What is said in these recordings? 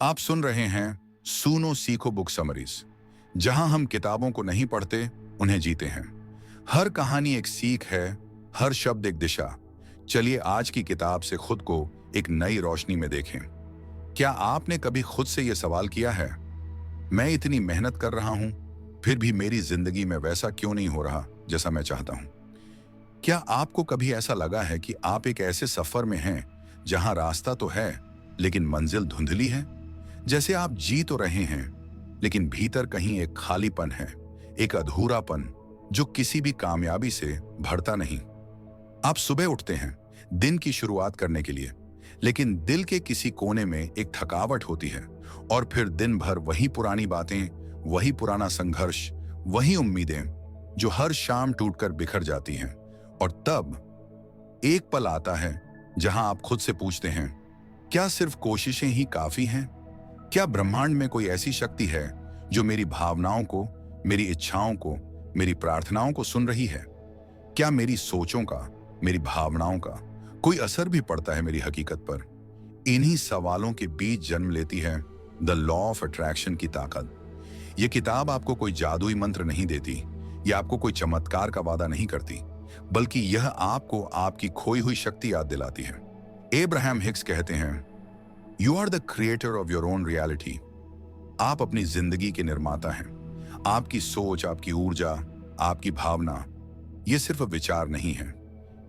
आप सुन रहे हैं सुनो सीखो बुक समरीज, जहां हम किताबों को नहीं पढ़ते, उन्हें जीते हैं। हर कहानी एक सीख है, हर शब्द एक दिशा। चलिए आज की किताब से खुद को एक नई रोशनी में देखें। क्या आपने कभी खुद से यह सवाल किया है, मैं इतनी मेहनत कर रहा हूं, फिर भी मेरी जिंदगी में वैसा क्यों नहीं हो रहा जैसा मैं चाहता हूं? क्या आपको कभी ऐसा लगा है कि आप एक ऐसे सफर में हैं जहां रास्ता तो है लेकिन मंजिल धुंधली है? जैसे आप जी तो रहे हैं लेकिन भीतर कहीं एक खालीपन है, एक अधूरापन जो किसी भी कामयाबी से भरता नहीं। आप सुबह उठते हैं दिन की शुरुआत करने के लिए, लेकिन दिल के किसी कोने में एक थकावट होती है। और फिर दिन भर वही पुरानी बातें, वही पुराना संघर्ष, वही उम्मीदें जो हर शाम टूटकर बिखर जाती हैं। और तब एक पल आता है जहां आप खुद से पूछते हैं, क्या सिर्फ कोशिशें ही काफी हैं? क्या ब्रह्मांड में कोई ऐसी शक्ति है जो मेरी भावनाओं को, मेरी इच्छाओं को, मेरी प्रार्थनाओं को सुन रही है? क्या मेरी सोचों का, मेरी भावनाओं का कोई असर भी पड़ता है मेरी हकीकत पर? इन्हीं सवालों के बीच जन्म लेती है द लॉ ऑफ अट्रैक्शन की ताकत। यह किताब आपको कोई जादुई मंत्र नहीं देती, यह आपको कोई चमत्कार का वादा नहीं करती, बल्कि यह आपको आपकी खोई हुई शक्ति याद दिलाती है। एब्राहम हिक्स कहते हैं, you are the creator of your own reality. आप अपनी जिंदगी के निर्माता हैं। आपकी सोच, आपकी ऊर्जा, आपकी भावना, ये सिर्फ विचार नहीं है,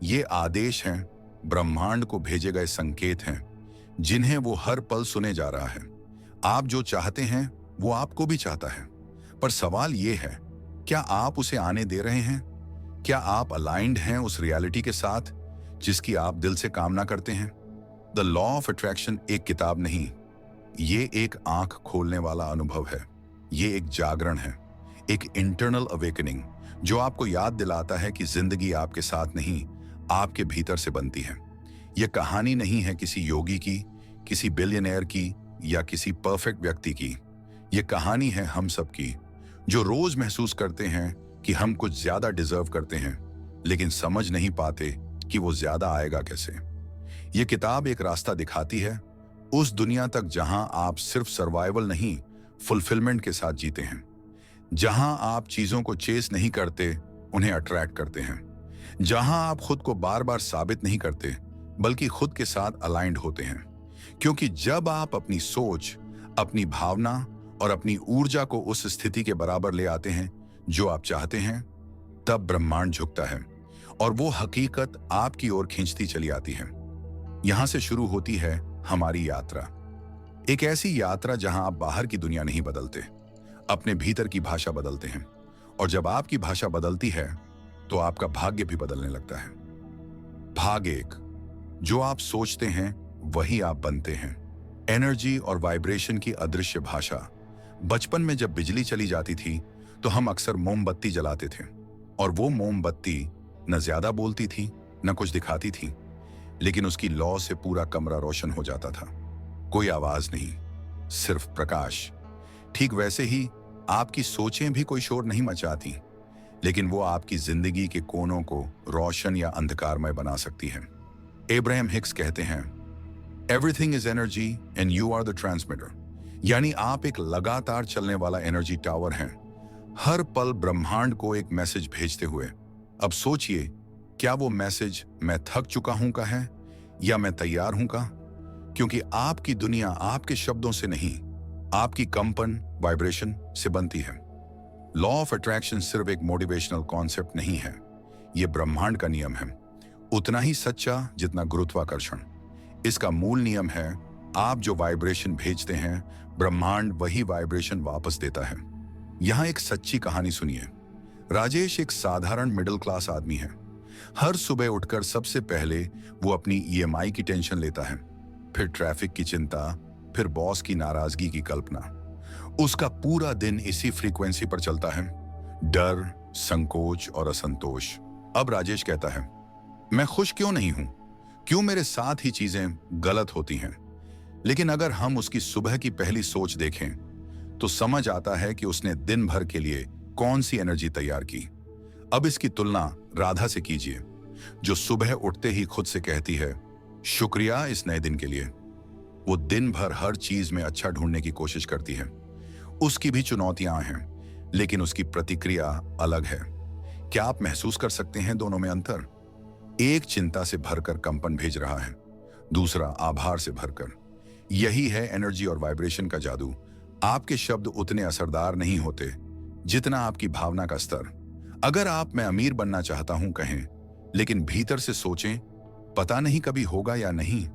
ये आदेश हैं, ब्रह्मांड को भेजे गए संकेत हैं जिन्हें वो हर पल सुने जा रहा है। आप जो चाहते हैं वो आपको भी चाहता है, पर सवाल ये है, क्या आप उसे आने दे रहे हैं? क्या आप अलाइंड हैं उस रियलिटी के साथ जिसकी आप दिल से कामना करते हैं? द लॉ ऑफ अट्रैक्शन एक किताब नहीं, ये एक आंख खोलने वाला अनुभव है। ये एक जागरण है, एक इंटरनल अवेकनिंग जो आपको याद दिलाता है कि जिंदगी आपके साथ नहीं, आपके भीतर से बनती है। यह कहानी नहीं है किसी योगी की, किसी बिलियनेयर की या किसी परफेक्ट व्यक्ति की। यह कहानी है हम सब की, जो रोज महसूस करते हैं कि हम कुछ ज्यादा डिजर्व करते हैं, लेकिन समझ नहीं पाते कि वो ज्यादा आएगा कैसे। ये किताब एक रास्ता दिखाती है, उस दुनिया तक जहां आप सिर्फ सर्वाइवल नहीं, फुलफिलमेंट के साथ जीते हैं। जहां आप चीजों को चेस नहीं करते, उन्हें अट्रैक्ट करते हैं। जहां आप खुद को बार बार साबित नहीं करते, बल्कि खुद के साथ अलाइंड होते हैं। क्योंकि जब आप अपनी सोच, अपनी भावना और अपनी ऊर्जा को उस स्थिति के बराबर ले आते हैं जो आप चाहते हैं, तब ब्रह्मांड झुकता है और वो हकीकत आपकी ओर खींचती चली आती है। यहां से शुरू होती है हमारी यात्रा, एक ऐसी यात्रा जहां आप बाहर की दुनिया नहीं बदलते, अपने भीतर की भाषा बदलते हैं। और जब आपकी भाषा बदलती है तो आपका भाग्य भी बदलने लगता है। भाग एक, जो आप सोचते हैं वही आप बनते हैं। एनर्जी और वाइब्रेशन की अदृश्य भाषा। बचपन में जब बिजली चली जाती थी तो हम अक्सर मोमबत्ती जलाते थे, और वो मोमबत्ती न ज्यादा बोलती थी, न कुछ दिखाती थी, लेकिन उसकी लौ से पूरा कमरा रोशन हो जाता था। कोई आवाज नहीं, सिर्फ प्रकाश। ठीक वैसे ही आपकी सोचें भी कोई शोर नहीं मचाती, लेकिन वो आपकी जिंदगी के कोनों को रोशन या अंधकारमय बना सकती हैं। एब्राहम हिक्स कहते हैं, everything is energy and you are the transmitter. यानी आप एक लगातार चलने वाला एनर्जी टावर हैं, हर पल ब्रह्मांड को एक मैसेज भेजते हुए। अब सोचिए, क्या वो मैसेज मैं थक चुका हूं का है, या मैं तैयार हूं का? क्योंकि आपकी दुनिया आपके शब्दों से नहीं, आपकी कंपन, वाइब्रेशन से बनती है। लॉ ऑफ अट्रैक्शन सिर्फ एक मोटिवेशनल कॉन्सेप्ट नहीं है, यह ब्रह्मांड का नियम है, उतना ही सच्चा जितना गुरुत्वाकर्षण। इसका मूल नियम है, आप जो वाइब्रेशन भेजते हैं, ब्रह्मांड वही वाइब्रेशन वापस देता है। यहां एक सच्ची कहानी सुनिए। राजेश एक साधारण मिडिल क्लास आदमी है। हर सुबह उठकर सबसे पहले वो अपनी ईएमआई की टेंशन लेता है, फिर ट्रैफिक की चिंता, फिर बॉस की नाराजगी की कल्पना। उसका पूरा दिन इसी फ्रीक्वेंसी पर चलता है, डर, संकोच और असंतोष। अब राजेश कहता है, मैं खुश क्यों नहीं हूं? क्यों मेरे साथ ही चीजें गलत होती हैं? लेकिन अगर हम उसकी सुबह की पहली सोच देखें तो समझ आता है कि उसने दिन भर के लिए कौन सी एनर्जी तैयार की। अब इसकी तुलना राधा से कीजिए, जो सुबह उठते ही खुद से कहती है, शुक्रिया इस नए दिन के लिए। वो दिन भर हर चीज में अच्छा ढूंढने की कोशिश करती है। उसकी भी चुनौतियां हैं, लेकिन उसकी प्रतिक्रिया अलग है। क्या आप महसूस कर सकते हैं दोनों में अंतर? एक चिंता से भरकर कंपन भेज रहा है, दूसरा आभार से भरकर। यही है एनर्जी और वाइब्रेशन का जादू। आपके शब्द उतने असरदार नहीं होते जितना आपकी भावना का स्तर। अगर आप मैं अमीर बनना चाहता हूं कहें, लेकिन भीतर से सोचें पता नहीं कभी होगा या नहीं,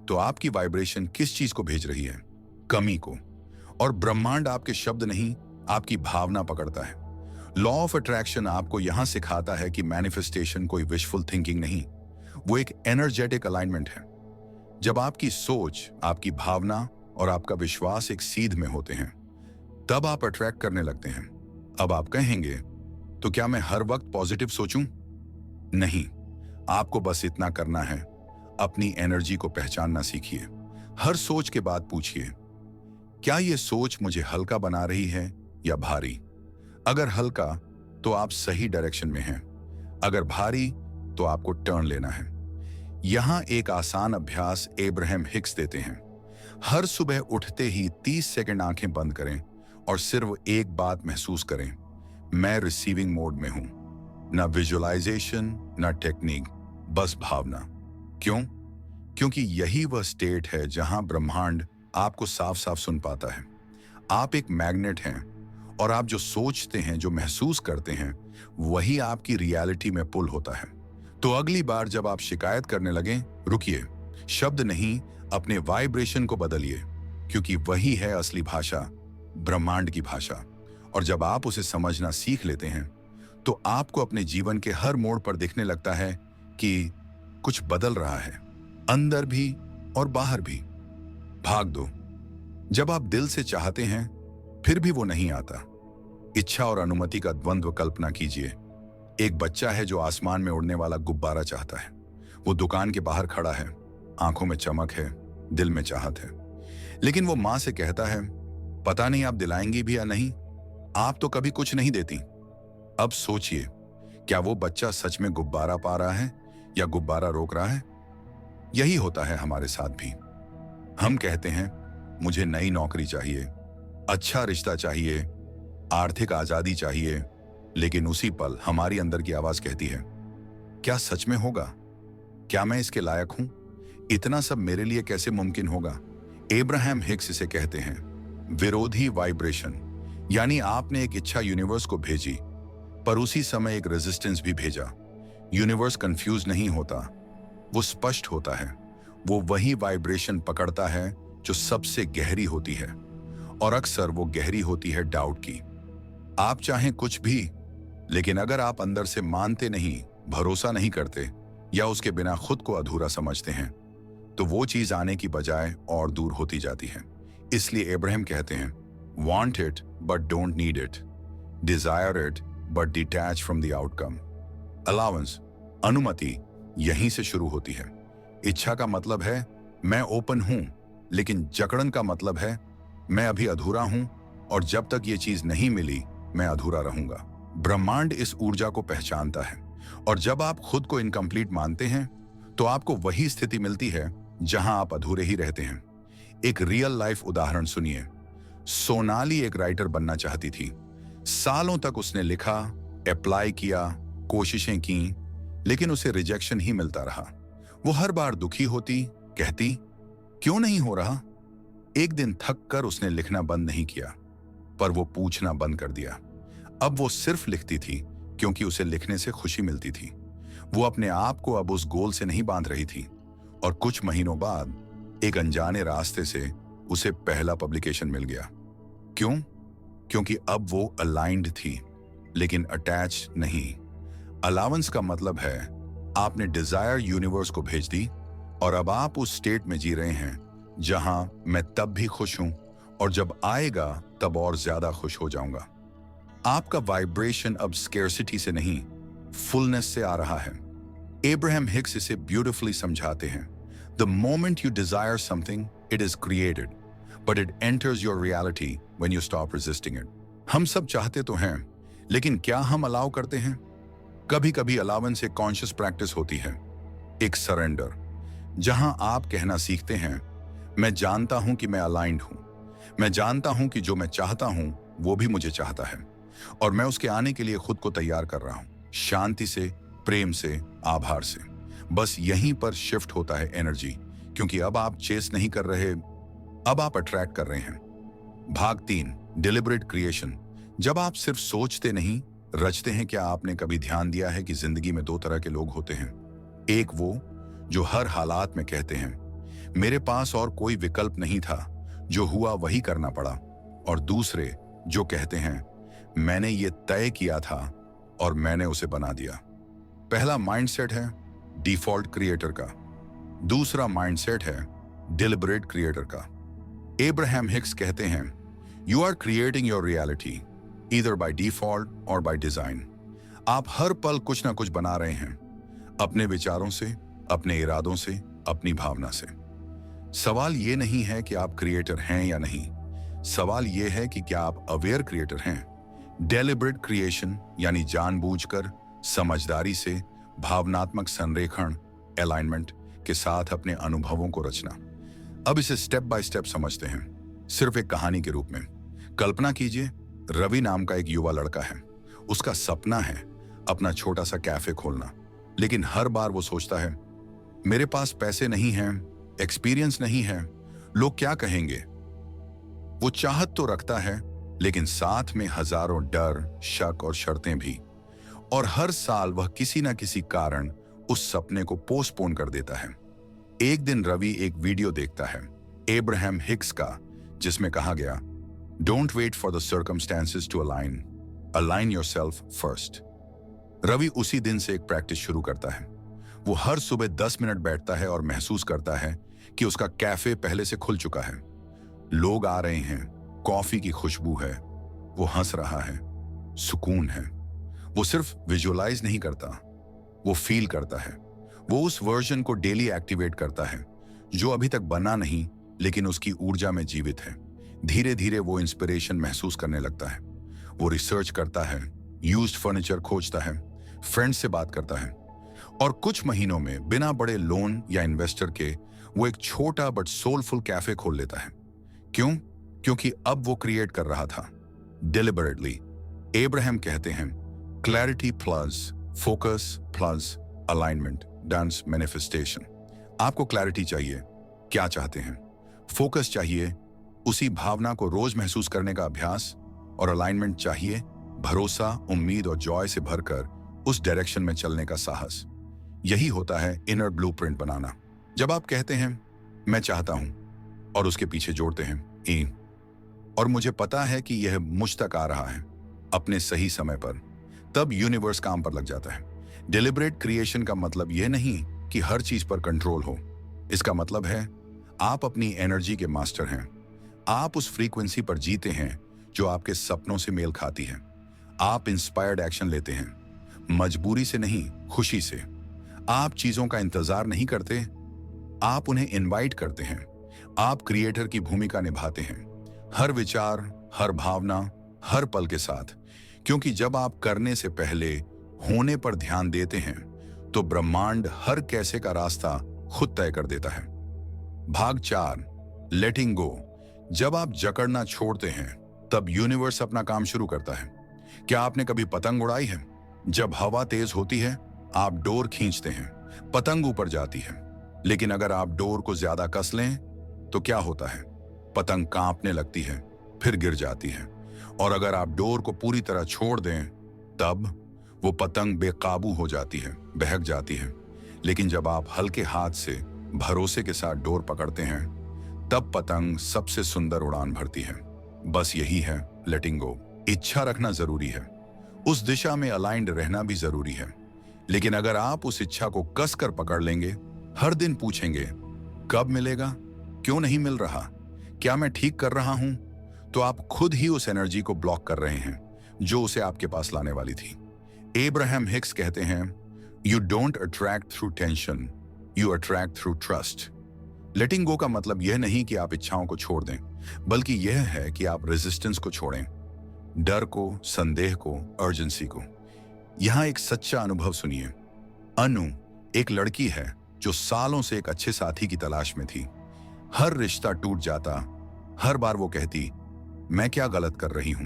तो आपकी वाइब्रेशन किस चीज को भेज रही है? कमी को। और ब्रह्मांड आपके शब्द नहीं, आपकी भावना पकड़ता है। लॉ ऑफ अट्रैक्शन आपको यहां सिखाता है कि मैनिफेस्टेशन कोई विशफुल थिंकिंग नहीं, वो एक एनर्जेटिक अलाइनमेंट है। जब आपकी सोच, आपकी भावना और आपका विश्वास एक सीध में होते हैं, तब आप अट्रैक्ट करने लगते हैं। अब आप कहेंगे, तो क्या मैं हर वक्त पॉजिटिव सोचूं? नहीं, आपको बस इतना करना है, अपनी एनर्जी को पहचानना सीखिए। हर सोच के बाद पूछिए, क्या यह सोच मुझे हल्का बना रही है या भारी? अगर हल्का, तो आप सही डायरेक्शन में हैं। अगर भारी, तो आपको टर्न लेना है। यहां एक आसान अभ्यास एब्राहम हिक्स देते हैं। हर सुबह उठते ही 30 सेकंड आंखें बंद करें और सिर्फ एक बात महसूस करें, मैं रिसीविंग मोड में हूं। ना विजुअलाइजेशन, ना टेक्निक, बस भावना। क्यों? क्योंकि यही वह स्टेट है जहां ब्रह्मांड आपको साफ साफ सुन पाता है। आप एक मैग्नेट हैं, और आप जो सोचते हैं, जो महसूस करते हैं, वही आपकी रियलिटी में पुल होता है। तो अगली बार जब आप शिकायत करने लगें, रुकिए, शब्द नहीं, अपने वाइब्रेशन को बदलिए, क्योंकि वही है असली भाषा, ब्रह्मांड की भाषा। और जब आप उसे समझना सीख लेते हैं, तो आपको अपने जीवन के हर मोड़ पर दिखने लगता है कि कुछ बदल रहा है, अंदर भी और बाहर भी। भाग दो। जब आप दिल से चाहते हैं, फिर भी वो नहीं आता। इच्छा और अनुमति का द्वंद्व कल्पना कीजिए। एक बच्चा है जो आसमान में उड़ने वाला गुब्बारा चाहता है। वो दुकान के बाहर खड़ा है, आंखों में चमक है, दिल में चाहत है। लेकिन वो मां से कहता है, पता नहीं आप दिलाएंगी भी या नहीं, आप तो कभी कुछ नहीं देती। अब सोचिए, क्या वो बच्चा सच में गुब्बारा पा रहा है या गुब्बारा रोक रहा है? यही होता है हमारे साथ भी। हम कहते हैं, मुझे नई नौकरी चाहिए, अच्छा रिश्ता चाहिए, आर्थिक आजादी चाहिए, लेकिन उसी पल हमारी अंदर की आवाज कहती है, क्या सच में होगा? क्या मैं इसके लायक हूं? इतना सब मेरे लिए कैसे मुमकिन होगा? एब्राहम हिक्स इसे कहते हैं विरोधी वाइब्रेशन। यानी आपने एक इच्छा यूनिवर्स को भेजी, पर उसी समय एक रेजिस्टेंस भी भेजा। यूनिवर्स कंफ्यूज नहीं होता, वो स्पष्ट होता है। वो वही वाइब्रेशन पकड़ता है जो सबसे गहरी होती है, और अक्सर वो गहरी होती है डाउट की। आप चाहें कुछ भी, लेकिन अगर आप अंदर से मानते नहीं, भरोसा नहीं करते, या उसके बिना खुद को अधूरा समझते हैं, तो वो चीज आने की बजाय और दूर होती जाती है। इसलिए इब्राहिम कहते हैं, want it but don't need it, desire it but detach from the outcome. Allowance, अनुमति यहीं से शुरू होती है। इच्छा का मतलब है मैं ओपन हूं, लेकिन जकड़न का मतलब है मैं अभी अधूरा हूं, और जब तक ये चीज नहीं मिली, मैं अधूरा रहूंगा। ब्रह्मांड इस ऊर्जा को पहचानता है, और जब आप खुद को इनकम्प्लीट मानते हैं, तो आपको वही स्थिति मिलती है जहां आप अधूरे ही रहते हैं। एक रियल लाइफ उदाहरण सुनिए। सोनाली एक राइटर बनना चाहती थी। सालों तक उसने लिखा, अप्लाई किया, कोशिशें की, लेकिन उसे रिजेक्शन ही मिलता रहा। वो हर बार दुखी होती, कहती, क्यों नहीं हो रहा? एक दिन थक कर उसने लिखना बंद नहीं किया, पर वो पूछना बंद कर दिया। अब वो सिर्फ लिखती थी क्योंकि उसे लिखने से खुशी मिलती थी। वो अपने आप को अब उस गोल से नहीं बांध रही थी। और कुछ महीनों बाद एक अनजाने रास्ते से उसे पहला पब्लिकेशन मिल गया। क्यों? क्योंकि अब वो अलाइंड थी, लेकिन अटैच नहीं। अलाउंस का मतलब है आपने डिजायर यूनिवर्स को भेज दी, और अब आप उस स्टेट में जी रहे हैं जहां मैं तब भी खुश हूं, और जब आएगा तब और ज्यादा खुश हो जाऊंगा। आपका वाइब्रेशन अब स्केर्सिटी से नहीं, फुलनेस से आ रहा है। एब्राहम हिक्स इसे ब्यूटिफुली समझाते हैं। The moment you desire something, it is created, but it enters your reality when you stop resisting it. हम सब चाहते तो हैं, लेकिन क्या हम अलाउ करते हैं? कभी कभी अलाउंस एक कॉन्शियस प्रैक्टिस होती है, एक सरेंडर, जहां आप कहना सीखते हैं, मैं जानता हूं कि मैं अलाइंड हूं। मैं जानता हूं कि जो मैं चाहता हूं वो भी मुझे चाहता है, और मैं उसके आने के लिए खुद को तैयार कर रहा हूं, शांति से, प्रेम से, आभार से। बस यहीं पर शिफ्ट होता है एनर्जी, क्योंकि अब आप चेस नहीं कर रहे, अब आप अट्रैक्ट कर रहे हैं। भाग 3, डिलिबरेट क्रिएशन। जब आप सिर्फ सोचते नहीं, रचते हैं। क्या आपने कभी ध्यान दिया है कि जिंदगी में दो तरह के लोग होते हैं? एक वो जो हर हालात में कहते हैं मेरे पास और कोई विकल्प नहीं था, जो हुआ वही करना पड़ा। और दूसरे जो कहते हैं मैंने ये तय किया था और मैंने उसे बना दिया। पहला माइंडसेट है डिफॉल्ट क्रिएटर का, दूसरा माइंडसेट है डिलिबरेट क्रिएटर का। एब्राहम हिक्स कहते हैं you are creating your reality either by default और बाय डिजाइन। आप हर पल कुछ ना कुछ बना रहे हैं, अपने विचारों से, अपने इरादों से, अपनी भावना से। सवाल ये नहीं है कि आप क्रिएटर हैं या नहीं, सवाल ये है कि क्या आप अवेयर क्रिएटर हैं। डेलिबरेट क्रिएशन यानी जानबूझकर, समझदारी से, भावनात्मक संरेखण, अलाइनमेंट के साथ अपने अनुभवों को रचना। अब इसे स्टेप बाय स्टेप समझते हैं, सिर्फ एक कहानी के रूप में। कल्पना कीजिए, रवि नाम का एक युवा लड़का है। उसका सपना है अपना छोटा सा कैफे खोलना, लेकिन हर बार वो सोचता है मेरे पास पैसे नहीं हैं, एक्सपीरियंस नहीं है, लोग क्या कहेंगे। वो चाहत तो रखता है, लेकिन साथ में हजारों डर, शक और शर्तें भी। और हर साल वह किसी ना किसी कारण उस सपने को पोस्टपोन कर देता है। एक दिन रवि एक वीडियो देखता है एब्राहम हिक्स का, जिसमें कहा गया don't wait for the circumstances to align, align yourself first. Ravi उसी दिन से एक प्रैक्टिस शुरू करता है। वो हर सुबह 10 मिनट बैठता है और महसूस करता है कि उसका कैफे पहले से खुल चुका है। लोग आ रहे हैं, कॉफी की खुशबू है, वो हंस रहा है, सुकून है। वो सिर्फ विजुअलाइज नहीं करता, वो फील करता है। वो उस वर्जन को डेली एक्टिवेट करता है जो अभी तक बना नहीं, लेकिन उसकी ऊर्जा में जीवित है। धीरे धीरे वो इंस्पिरेशन महसूस करने लगता है। वो रिसर्च करता है, यूज्ड फर्नीचर खोजता है, फ्रेंड्स से बात करता है, और कुछ महीनों में बिना बड़े लोन या इन्वेस्टर के वो एक छोटा बट सोलफुल कैफे खोल लेता है। क्यों? क्योंकि अब वो क्रिएट कर रहा था डिलिबरेटली। एब्राहम कहते हैं clarity plus focus plus alignment dance manifestation. आपको क्लैरिटी चाहिए, क्या चाहते हैं। फोकस चाहिए, उसी भावना को रोज महसूस करने का अभ्यास। और अलाइनमेंट चाहिए, भरोसा, उम्मीद और जॉय से भरकर उस डायरेक्शन में चलने का साहस। यही होता है इनर ब्लूप्रिंट बनाना। जब आप कहते हैं मैं चाहता हूं और उसके पीछे जोड़ते हैं ई, और मुझे पता है कि यह मुझ तक आ रहा है अपने सही समय पर, तब यूनिवर्स काम पर लग जाता है। डिलिबरेट क्रिएशन का मतलब यह नहीं कि हर चीज पर कंट्रोल हो। इसका मतलब है आप अपनी एनर्जी के मास्टर हैं। आप उस फ्रीक्वेंसी पर जीते हैं जो आपके सपनों से मेल खाती है। आप इंस्पायर्ड एक्शन लेते हैं, मजबूरी से नहीं, खुशी से। आप चीजों का इंतजार नहीं करते, आप उन्हें इनवाइट करते हैं। आप क्रिएटर की भूमिका निभाते हैं, हर विचार, हर भावना, हर पल के साथ। क्योंकि जब आप करने से पहले होने पर ध्यान देते हैं, तो ब्रह्मांड हर कैसे का रास्ता खुद तय कर देता है। भाग 4, लेटिंग गो। जब आप जकड़ना छोड़ते हैं, तब यूनिवर्स अपना काम शुरू करता है। क्या आपने कभी पतंग उड़ाई है? जब हवा तेज होती है, आप डोर खींचते हैं, पतंग ऊपर जाती है। लेकिन अगर आप डोर को ज्यादा कस लें, तो क्या होता है? पतंग कांपने लगती है, फिर गिर जाती है। और अगर आप डोर को पूरी तरह छोड़ दें, तब वो पतंग बेकाबू हो जाती है, बहक जाती है। लेकिन जब आप हल्के हाथ से भरोसे के साथ डोर पकड़ते हैं, तब पतंग सबसे सुंदर उड़ान भरती है। बस यही है लेटिंग गो। इच्छा रखना जरूरी है, उस दिशा में अलाइंड रहना भी जरूरी है। लेकिन अगर आप उस इच्छा को कसकर पकड़ लेंगे, हर दिन पूछेंगे कब मिलेगा, क्यों नहीं मिल रहा, क्या मैं ठीक कर रहा हूं, तो आप खुद ही उस एनर्जी को ब्लॉक कर रहे हैं जो उसे आपके पास लाने वाली थी। एब्राहम हिक्स कहते हैं you don't attract through tension, you attract through trust. Letting go का मतलब यह नहीं कि आप इच्छाओं को छोड़ दें, बल्कि यह है कि आप रेजिस्टेंस को छोड़ें, डर को, संदेह को, अर्जेंसी को। यहां एक सच्चा अनुभव सुनिए। अनु एक लड़की है जो सालों से एक अच्छे साथी की तलाश में थी। हर रिश्ता टूट जाता। हर बार वो कहती, मैं क्या गलत कर रही हूं।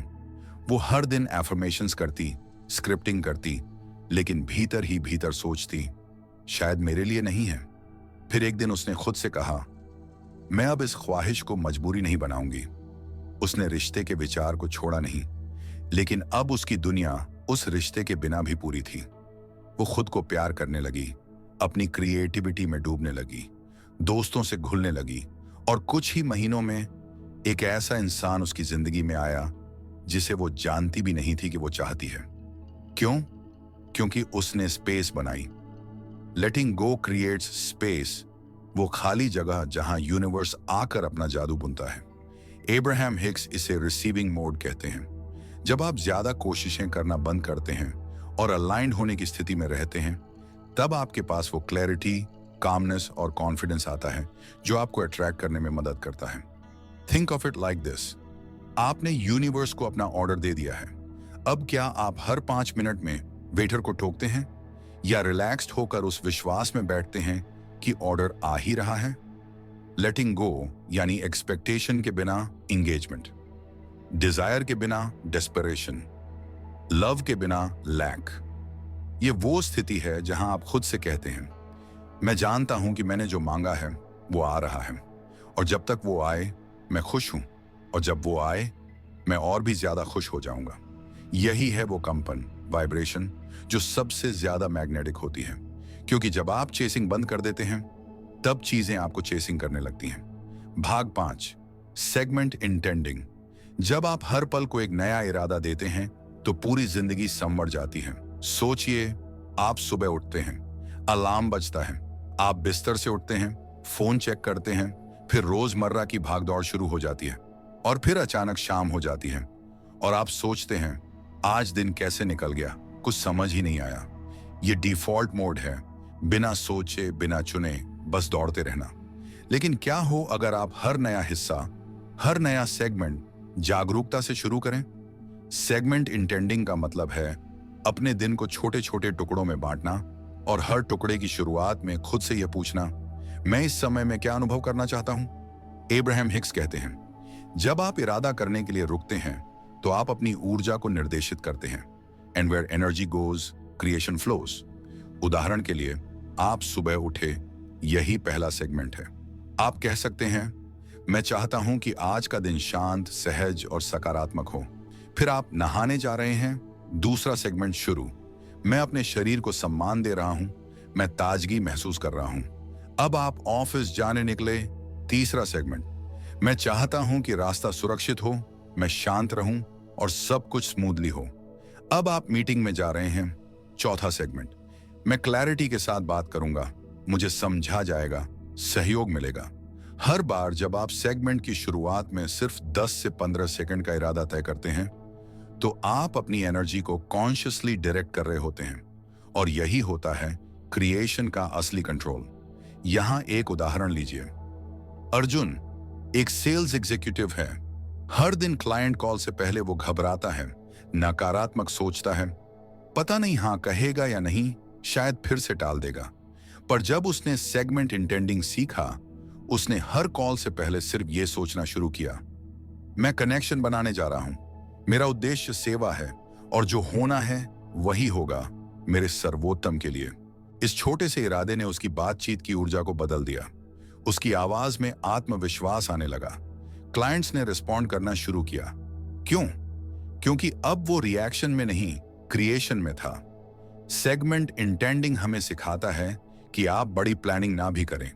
वो हर दिन एफर्मेशंस करती, स्क्रिप्टिंग करती, लेकिन भीतर ही भीतर सोचती, शायद मेरे लिए नहीं है। फिर एक दिन उसने खुद से कहा, मैं अब इस ख्वाहिश को मजबूरी नहीं बनाऊंगी। उसने रिश्ते के विचार को छोड़ा नहीं, लेकिन अब उसकी दुनिया उस रिश्ते के बिना भी पूरी थी। वो खुद को प्यार करने लगी, अपनी क्रिएटिविटी में डूबने लगी, दोस्तों से घुलने लगी, और कुछ ही महीनों में एक ऐसा इंसान उसकी जिंदगी में आया जिसे वो जानती भी नहीं थी कि वो चाहती है। क्यों? क्योंकि उसने स्पेस बनाई। लेटिंग गो क्रिएट्स स्पेस, वो खाली जगह जहां यूनिवर्स आकर अपना जादू बुनता है। एब्राहम हिक्स इसे रिसीविंग मोड कहते हैं। जब आप ज्यादा कोशिशें करना बंद करते हैं और अलाइंड होने की स्थिति में रहते हैं, तब आपके पास वो क्लैरिटी, कामनेस और कॉन्फिडेंस आता है जो आपको अट्रैक्ट करने में मदद करता है। Think of it like this, आपने यूनिवर्स को अपना ऑर्डर दे दिया है। अब क्या आप हर 5 मिनट में वेटर को टोकते हैं, या रिलैक्स्ड होकर उस विश्वास में बैठते हैं कि ऑर्डर आ ही रहा है? लेटिंग गो यानी एक्सपेक्टेशन के बिना इंगेजमेंट, डिजायर के बिना डेस्परेशन, लव के बिना लैक। ये वो स्थिति है जहां आप खुद से कहते हैं, मैं जानता हूं कि मैंने जो मांगा है वो आ रहा है, और जब तक वो आए मैं खुश हूं, और जब वो आए मैं और भी ज्यादा खुश हो जाऊंगा। यही है वो कंपन, वाइब्रेशन, जो सबसे ज्यादा मैग्नेटिक होती है, क्योंकि जब आप चेसिंग बंद कर देते हैं तब चीजें आपको चेसिंग करने लगती हैं। भाग 5, सेगमेंट इंटेंडिंग। जब आप हर पल को एक नया इरादा देते हैं तो पूरी जिंदगी संवर जाती है। सोचिए, आप सुबह उठते हैं, अलार्म बजता है, आप बिस्तर से उठते हैं, फोन चेक करते हैं, फिर रोजमर्रा की भागदौड़ शुरू हो जाती है, और फिर अचानक शाम हो जाती है और आप सोचते हैं, आज दिन कैसे निकल गया, कुछ समझ ही नहीं आया। ये डिफॉल्ट मोड है, बिना सोचे बिना चुने बस दौड़ते रहना। लेकिन क्या हो अगर आप हर नया हिस्सा, हर नया सेगमेंट जागरूकता से शुरू करें? सेगमेंट इंटेंडिंग का मतलब है अपने दिन को छोटे छोटे टुकड़ों में बांटना, और हर टुकड़े की शुरुआत में खुद से यह पूछना, मैं इस समय में क्या अनुभव करना चाहता हूं? एब्राहम हिक्स कहते हैं, जब आप इरादा करने के लिए रुकते हैं तो आप अपनी ऊर्जा को निर्देशित करते हैं। And where energy goes, creation flows. उदाहरण के लिए, आप सुबह उठे, यही पहला सेगमेंट है। आप कह सकते हैं, मैं चाहता हूं कि आज का दिन शांत, सहज और सकारात्मक हो। फिर आप नहाने जा रहे हैं, दूसरा सेगमेंट शुरू, मैं अपने शरीर को सम्मान दे रहा हूं, मैं ताजगी महसूस कर रहा हूं। अब आप ऑफिस जाने निकले, तीसरा सेगमेंट, मैं चाहता हूं कि रास्ता सुरक्षित हो, मैं शांत रहूं और सब कुछ स्मूथली हो। अब आप मीटिंग में जा रहे हैं, चौथा सेगमेंट, मैं क्लैरिटी के साथ बात करूंगा, मुझे समझा जाएगा, सहयोग मिलेगा। हर बार जब आप सेगमेंट की शुरुआत में सिर्फ 10 से 15 सेकंड का इरादा तय करते हैं तो आप अपनी एनर्जी को कॉन्शियसली डायरेक्ट कर रहे होते हैं, और यही होता है क्रिएशन का असली कंट्रोल। यहां एक उदाहरण लीजिए। अर्जुन एक सेल्स एग्जीक्यूटिव है। हर दिन क्लाइंट कॉल से पहले वो घबराता है, नकारात्मक सोचता है, पता नहीं हां कहेगा या नहीं, शायद फिर से टाल देगा। पर जब उसने सेगमेंट इंटेंडिंग सीखा, उसने हर कॉल से पहले सिर्फ ये सोचना शुरू किया, मैं कनेक्शन बनाने जा रहा हूं, मेरा उद्देश्य सेवा है, और जो होना है वही होगा मेरे सर्वोत्तम के लिए। इस छोटे से इरादे ने उसकी बातचीत की ऊर्जा को बदल दिया। उसकी आवाज में आत्मविश्वास आने लगा। क्लाइंट्स ने रिस्पॉन्ड करना शुरू किया। क्यों? क्योंकि अब वो रिएक्शन में नहीं, क्रिएशन में था। सेगमेंट इंटेंडिंग हमें सिखाता है कि आप बड़ी प्लानिंग ना भी करें,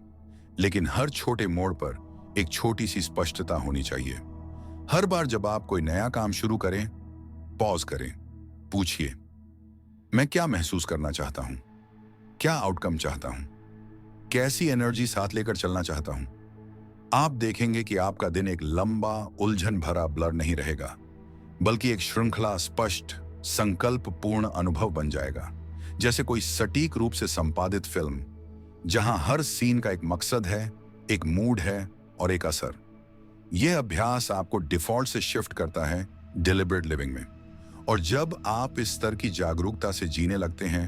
लेकिन हर छोटे मोड़ पर एक छोटी सी स्पष्टता होनी चाहिए। हर बार जब आप कोई नया काम शुरू करें, पॉज करें, पूछिए, मैं क्या महसूस करना चाहता हूं, क्या आउटकम चाहता हूं, कैसी एनर्जी साथ लेकर चलना चाहता हूं। आप देखेंगे कि आपका दिन एक लंबा, उलझन भरा ब्लर नहीं रहेगा, बल्कि एक श्रृंखला, स्पष्ट, संकल्पपूर्ण अनुभव बन जाएगा, जैसे कोई सटीक रूप से संपादित फिल्म, जहां हर सीन का एक मकसद है, एक मूड है और एक असर। यह अभ्यास आपको डिफॉल्ट से शिफ्ट करता है डिलिबरेट लिविंग में, और जब आप इस स्तर की जागरूकता से जीने लगते हैं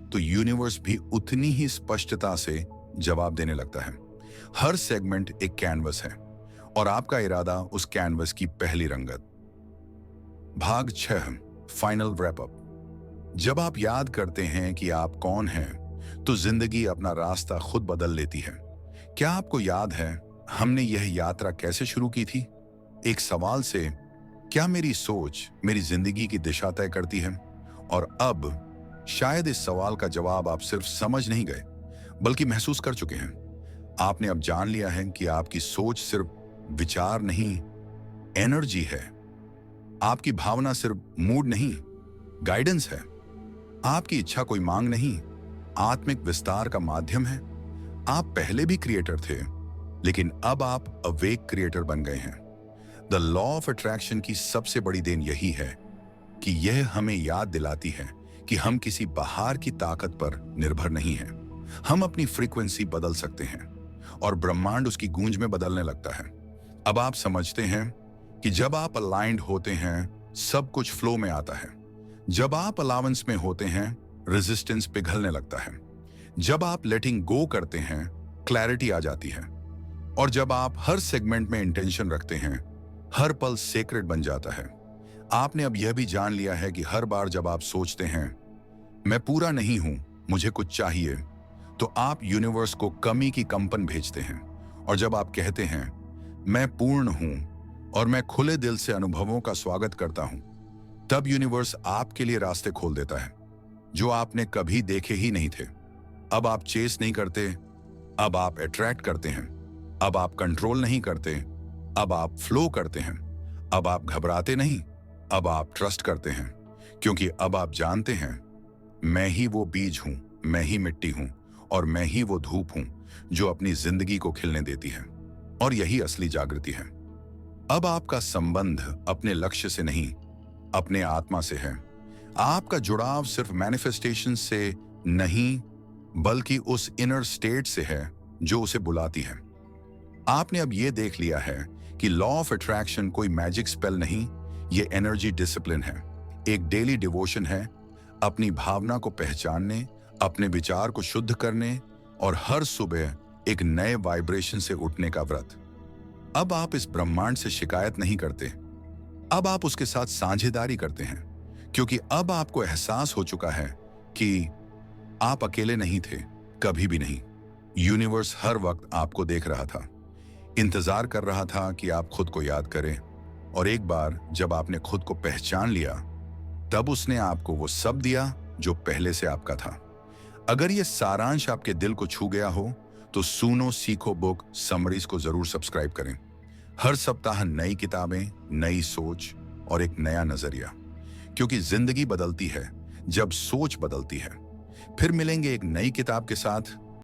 तो यूनिवर्स भी उतनी ही स्पष्टता से जवाब देने लगता है। हर सेगमेंट एक कैनवस है और आपका इरादा उस कैनवस की पहली रंगत। भाग 6, फाइनल रैप अप। जब आप याद करते हैं कि आप कौन हैं, तो जिंदगी अपना रास्ता खुद बदल लेती है। क्या आपको याद है हमने यह यात्रा कैसे शुरू की थी? एक सवाल से, क्या मेरी सोच मेरी जिंदगी की दिशा तय करती है? और अब शायद इस सवाल का जवाब आप सिर्फ समझ नहीं गए, बल्कि महसूस कर चुके हैं। आपने अब जान लिया है कि आपकी सोच सिर्फ विचार नहीं, एनर्जी है। आपकी भावना सिर्फ मूड नहीं, गाइडेंस है। आपकी इच्छा कोई मांग नहीं, आत्मिक विस्तार का माध्यम है। आप पहले भी क्रिएटर थे, लेकिन अब आप अवेक क्रिएटर बन गए हैं। द लॉ ऑफ अट्रैक्शन की सबसे बड़ी देन यही है कि यह हमें याद दिलाती है कि हम किसी बाहर की ताकत पर निर्भर नहीं हैं। हम अपनी फ्रीक्वेंसी बदल सकते हैं और ब्रह्मांड उसकी गूंज में बदलने लगता है। अब आप समझते हैं कि जब आप अलाइंड होते हैं, सब कुछ फ्लो में आता है। जब आप अलावेंस में होते हैं, रेजिस्टेंस पिघलने लगता है। जब आप लेटिंग गो करते हैं, क्लैरिटी आ जाती है। और जब आप हर सेगमेंट में इंटेंशन रखते हैं, हर पल सेक्रेट बन जाता है। आपने अब यह भी जान लिया है कि हर बार जब आप सोचते हैं मैं पूरा नहीं हूं, मुझे कुछ चाहिए, तो आप यूनिवर्स को कमी की कंपन भेजते हैं। और जब आप कहते हैं मैं पूर्ण हूं और मैं खुले दिल से अनुभवों का स्वागत करता हूं, तब यूनिवर्स आपके लिए रास्ते खोल देता है जो आपने कभी देखे ही नहीं थे। अब आप चेस नहीं करते, अब आप अट्रैक्ट करते हैं। अब आप कंट्रोल नहीं करते, अब आप फ्लो करते हैं। अब आप घबराते नहीं, अब आप ट्रस्ट करते हैं, क्योंकि अब आप जानते हैं मैं ही वो बीज हूं, मैं ही मिट्टी हूं और मैं ही वो धूप हूं जो अपनी जिंदगी को खिलने देती है। और यही असली जागृति है। अब आपका संबंध अपने लक्ष्य से नहीं, अपने आत्मा से है। आपका जुड़ाव सिर्फ मैनिफेस्टेशन से नहीं, बल्कि उस इनर स्टेट से है जो उसे बुलाती है। आपने अब यह देख लिया है कि लॉ ऑफ अट्रैक्शन कोई मैजिक स्पेल नहीं, ये एनर्जी डिसिप्लिन है। एक डेली डिवोशन है, अपनी भावना को पहचानने, अपने विचार को शुद्ध करने और हर सुबह एक नए वाइब्रेशन से उठने का व्रत। अब आप इस ब्रह्मांड से शिकायत नहीं करते, अब आप उसके साथ साझेदारी करते हैं, क्योंकि अब आपको एहसास हो चुका है कि आप अकेले नहीं थे, कभी भी नहीं। यूनिवर्स हर वक्त आपको देख रहा था, इंतजार कर रहा था कि आप खुद को याद करें। और एक बार जब आपने खुद को पहचान लिया, तब उसने आपको वो सब दिया जो पहले से आपका था। अगर ये सारांश आपके दिल को छू गया हो, तो सुनो सीखो बुक समरीज को जरूर सब्सक्राइब करें। हर सप्ताह नई किताबें, नई सोच और एक नया नजरिया, क्योंकि जिंदगी बदलती है जब सोच बदलती है। फिर मिलेंगे एक नई किताब के साथ।